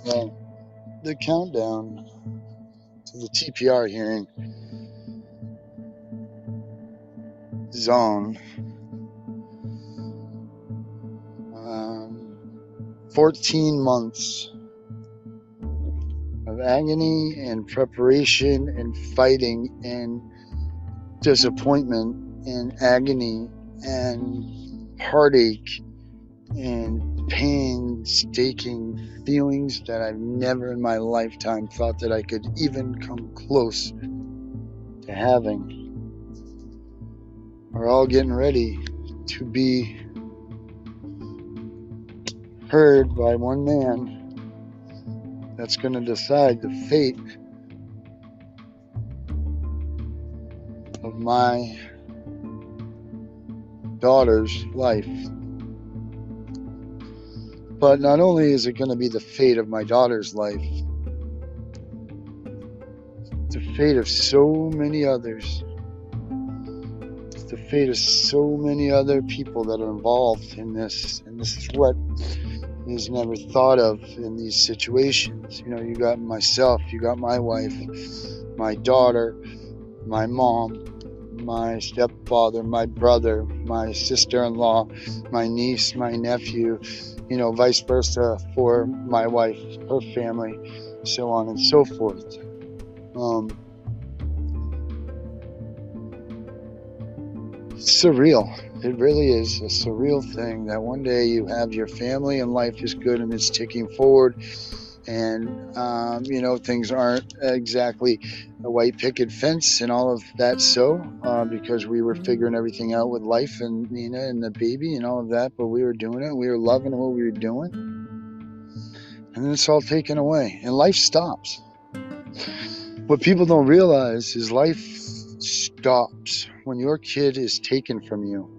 Well, the countdown to the TPR hearing is on. 14 months of agony and preparation and fighting and disappointment and agony and heartache and painstaking feelings that I've never in my lifetime thought that I could even come close to having. We're all getting ready to be heard by one man that's going to decide the fate of my daughter's life. But not only is it going to be the fate of my daughter's life, it's the fate of so many others. It's the fate of so many other people that are involved in this. And this is what is never thought of in these situations. You know, you got myself, you got my wife, my daughter, my mom, my stepfather, my brother, my sister-in-law, my niece, my nephew, you know, vice versa for my wife, her family, so on and so forth. Surreal. It really is a surreal thing that one day you have your family and life is good and it's ticking forward, and you know, things aren't exactly a white picket fence and all of that, because we were figuring everything out with life and Nina and the baby and all of that, but we were doing it, we were loving what we were doing, and then it's all taken away and life stops. What people don't realize is life stops when your kid is taken from you.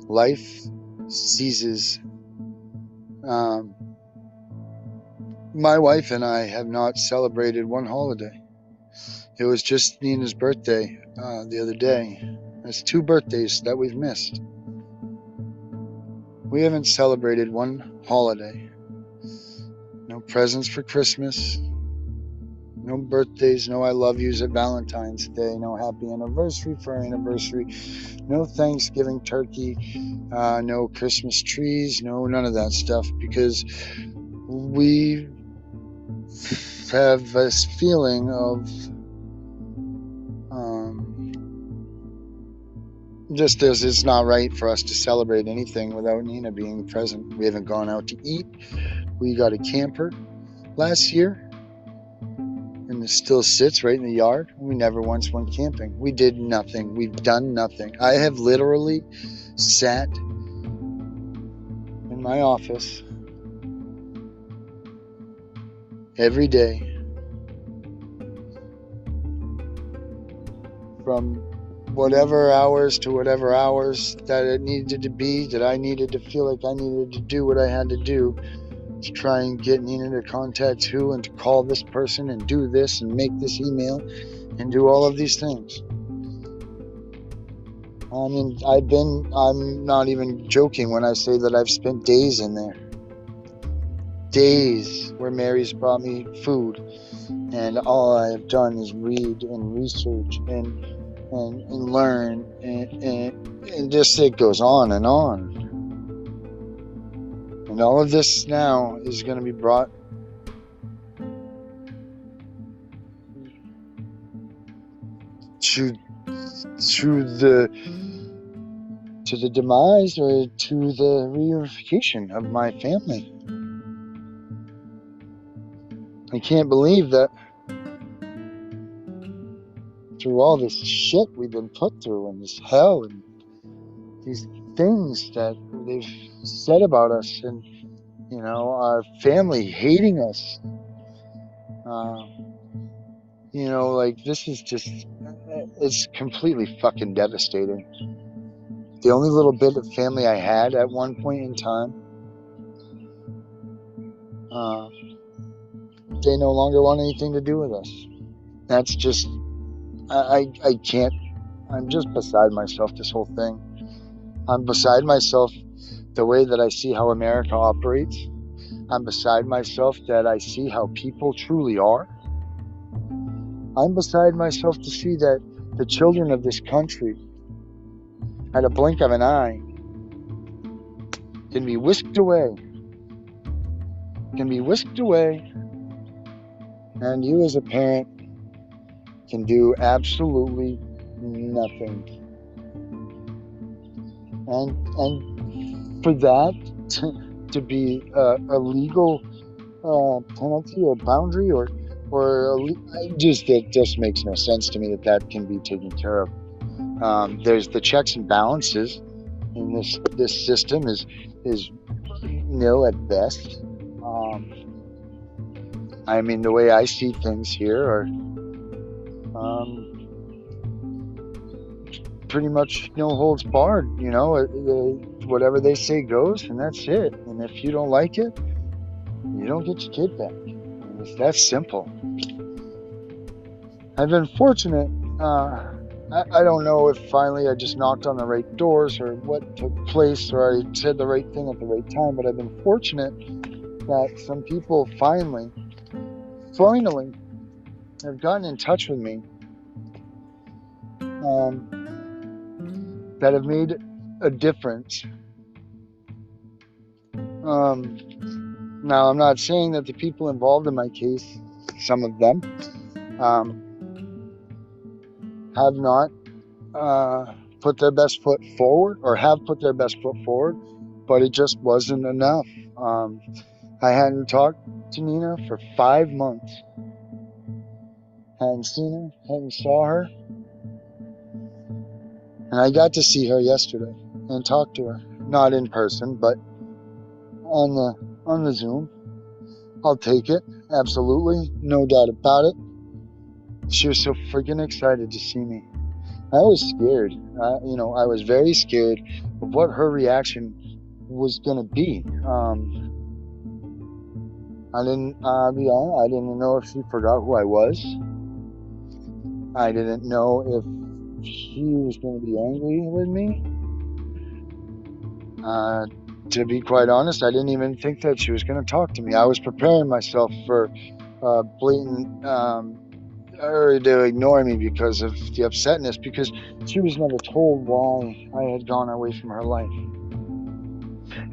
Life ceases. My wife and I have not celebrated one holiday. It was just Nina's birthday the other day. That's 2 birthdays that we've missed. We haven't celebrated one holiday. No presents for Christmas. No birthdays, no I love yous at Valentine's Day, no happy anniversary for our anniversary, no Thanksgiving turkey, no Christmas trees, no none of that stuff, because we have this feeling of just as it's not right for us to celebrate anything without Nina being present. We haven't gone out to eat. We got a camper last year, and it still sits right in the yard. We never once went camping. We did nothing. We've done nothing. I have literally sat in my office every day from whatever hours to whatever hours that it needed to be, that I needed to feel like I needed to do what I had to do to try and get Nina to contact who and to call this person and do this and make this email and do all of these things. I mean, I'm not even joking when I say that I've spent days in there. Days where Mary's brought me food and all I have done is read and research and learn and just it goes on and on. And all of this now is going to be brought to the demise or to the reunification of my family. I can't believe that through all this shit we've been put through and this hell and these things that they've said about us, and you know, our family hating us, you know, like this is just, it's completely fucking devastating. The only little bit of family I had at one point in time, they no longer want anything to do with us. That's just, I can't, I'm just beside myself, this whole thing. I'm beside myself the way that I see how America operates. I'm beside myself that I see how people truly are. I'm beside myself to see that the children of this country, at a blink of an eye, can be whisked away. And you as a parent can do absolutely nothing. And for that to be a legal penalty or boundary or it just makes no sense to me that can be taken care of. There's the checks and balances in this system is nil at best. I mean, the way I see things here are pretty much no holds barred. Whatever they say goes, and that's it. And if you don't like it, you don't get your kid back. It's that simple. I've been fortunate. I don't know if finally I just knocked on the right doors or what took place or I said the right thing at the right time, but I've been fortunate that some people finally have gotten in touch with me that have made a difference. Now, I'm not saying that the people involved in my case, some of them, have not put their best foot forward or have put their best foot forward, but it just wasn't enough. I hadn't talked to Nina for 5 months. Hadn't seen her, hadn't saw her. And I got to see her yesterday and talk to her. Not in person, but on the Zoom. I'll take it, absolutely, no doubt about it. She was so freaking excited to see me. I was scared. I was very scared of what her reaction was going to be. I didn't know if she forgot who I was. I didn't know if she was going to be angry with me. To be quite honest, I didn't even think that she was going to talk to me. I was preparing myself for blatant her to ignore me because of the upsetness, because she was never told why I had gone away from her life.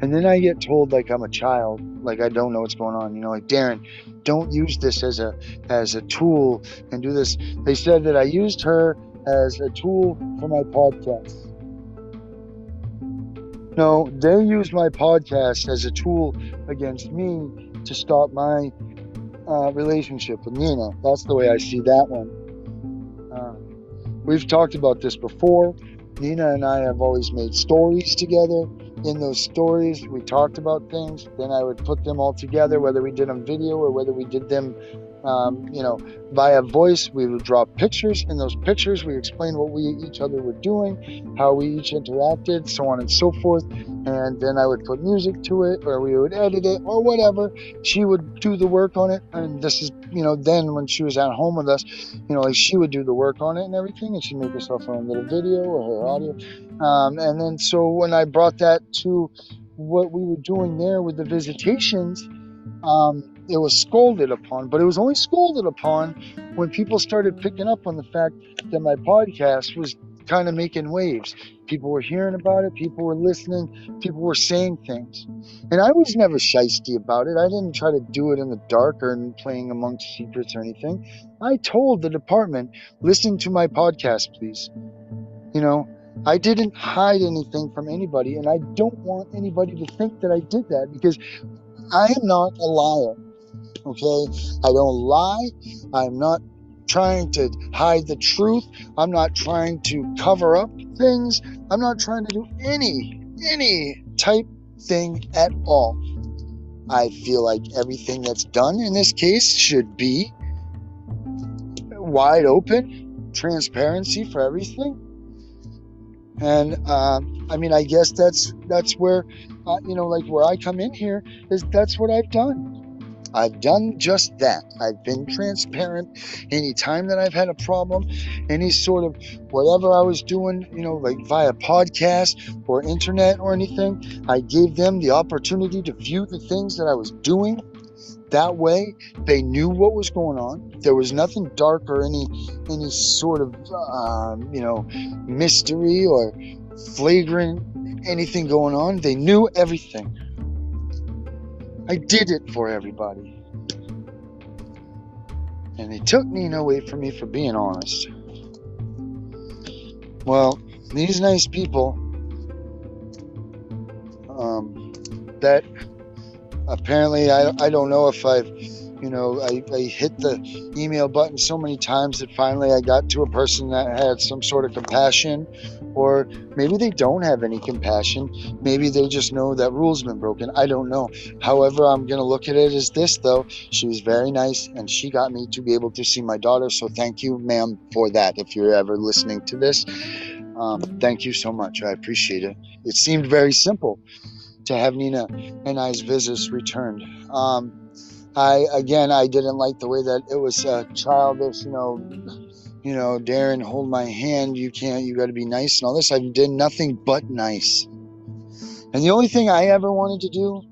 And then I get told like I'm a child, like I don't know what's going on. Like, Darren, don't use this as a tool and do this. They said that I used her as a tool for my podcast. No, they used my podcast as a tool against me to stop my relationship with Nina. That's the way I see that one. We've talked about this before. Nina and I have always made stories together. In those stories, we talked about things. Then I would put them all together, whether we did them video or whether we did them, via voice. We would draw pictures. In those pictures, we explained what we each other were doing, how we each interacted, so on and so forth. And then I would put music to it, or we would edit it, or whatever. She would do the work on it. And this is, then when she was at home with us, she would do the work on it and everything, and she'd make herself her own little video or her audio. And then so when I brought that to what we were doing there with the visitations, it was scolded upon, but it was only scolded upon when people started picking up on the fact that my podcast was kind of making waves. People were hearing about it, people were listening, people were saying things. And I was never shysty about it. I didn't try to do it in the dark or playing amongst secrets or anything. I told the department, listen to my podcast, please. I didn't hide anything from anybody, and I don't want anybody to think that I did that, because I am not a liar, okay? I don't lie. I'm not trying to hide the truth. I'm not trying to cover up things. I'm not trying to do any type thing at all. I feel like everything that's done in this case should be wide open, transparency for everything. And I guess that's where, like where I come in here is that's what I've done. I've done just that. I've been transparent. Anytime that I've had a problem, any sort of whatever I was doing, like via podcast or internet or anything, I gave them the opportunity to view the things that I was doing. That way, they knew what was going on. There was nothing dark or any sort of mystery or flagrant anything going on. They knew everything. I did it for everybody. And they took Nina away from me for being honest. Well, these nice people that apparently I don't know if I've I hit the email button so many times that finally I got to a person that had some sort of compassion, or maybe they don't have any compassion. Maybe they just know that rule's been broken. I don't know. However, I'm going to look at it as this, though. She was very nice, and she got me to be able to see my daughter. So thank you, ma'am, for that. If you're ever listening to this, thank you so much. I appreciate it. It seemed very simple to have Nina and I's visits returned. I didn't like the way that it was childish, Darren, hold my hand, you got to be nice and all this. I did nothing but nice. And the only thing I ever wanted to do,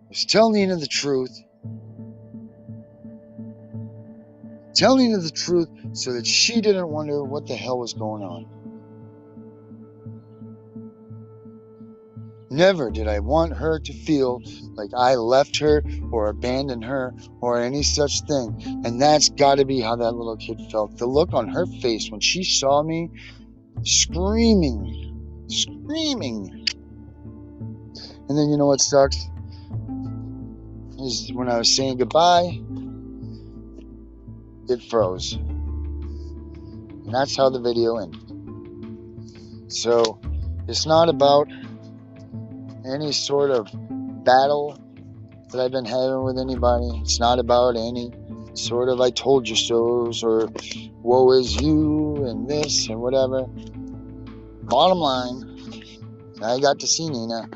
was tell Nina the truth. Tell Nina the truth so that she didn't wonder what the hell was going on. Never did I want her to feel like I left her or abandoned her or any such thing. And that's got to be how that little kid felt. The look on her face when she saw me screaming. And then you know what sucks? Is when I was saying goodbye, it froze. And that's how the video ended. So it's not about any sort of battle that I've been having with anybody. It's not about any sort of I told you so's or woe is you and this and whatever. Bottom line, I got to see Nina,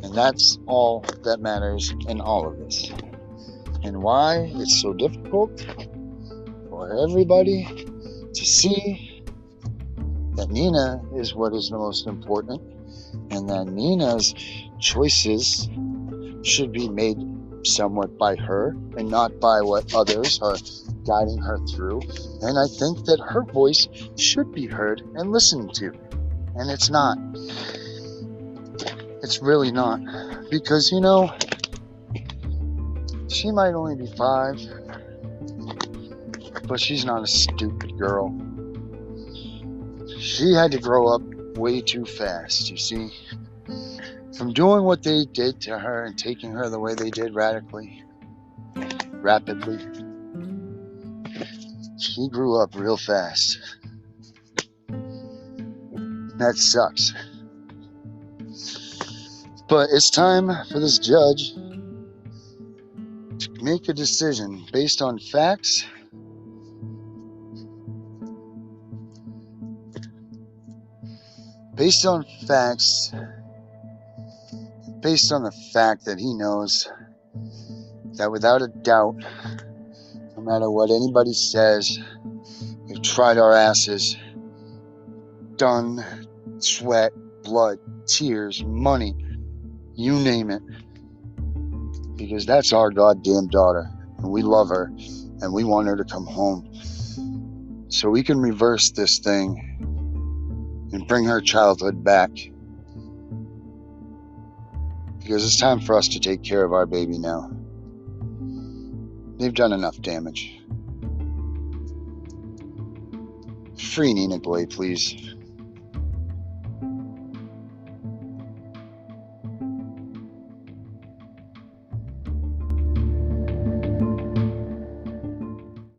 and that's all that matters in all of this. And why it's so difficult for everybody to see that Nina is what is the most important, and that Nina's choices should be made somewhat by her and not by what others are guiding her through. And I think that her voice should be heard and listened to. And it's not. It's really not. Because, she might only be 5, but she's not a stupid girl. She had to grow up way too fast, you see. From doing what they did to her and taking her the way they did rapidly, she grew up real fast. That sucks. But it's time for this judge to make a decision based on facts. Based on the fact that he knows that without a doubt, no matter what anybody says, we've tried our asses, done, sweat, blood, tears, money, you name it, because that's our goddamn daughter, and we love her, and we want her to come home, so we can reverse this thing and bring her childhood back. Because it's time for us to take care of our baby now. They've done enough damage. Free Nina Boy, please.